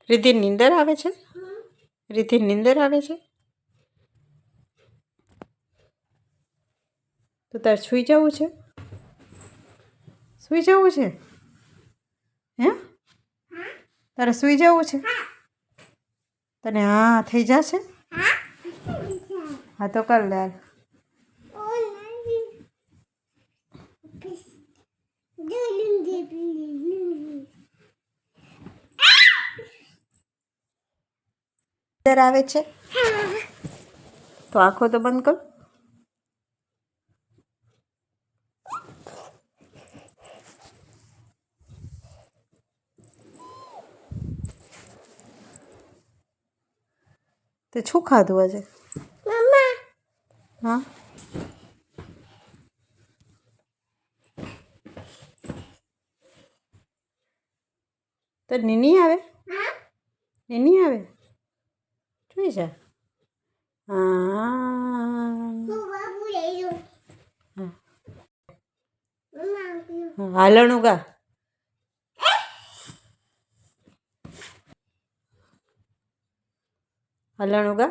रिद्धि नींदर आवे छे? रिद्धि नींदर आवे छे? तो तार सुई जवुं छे? सुई जवुं छे? हे तारे सुई जवुं छे? तने हाँ थई जाशे? हाँ तो कर ले हाल। नींदर आवे छे? तो आँखों तो बंद कर। ते छू खाधुं आज? मम्मा हाँ तो नीनी आवे? नीनी आवे? જોઈ જા હાલણું ગા હાલણું ગા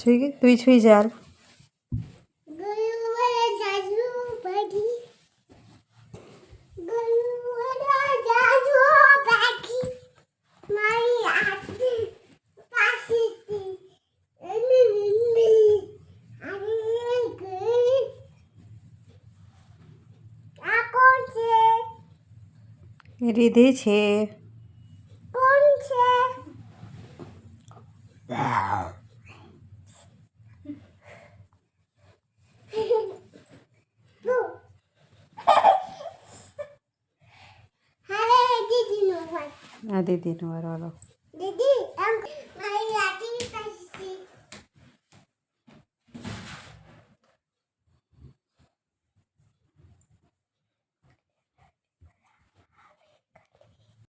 छुई गई तू छुई जा रिद्धि छे कोण छे आ दीदी नो वारो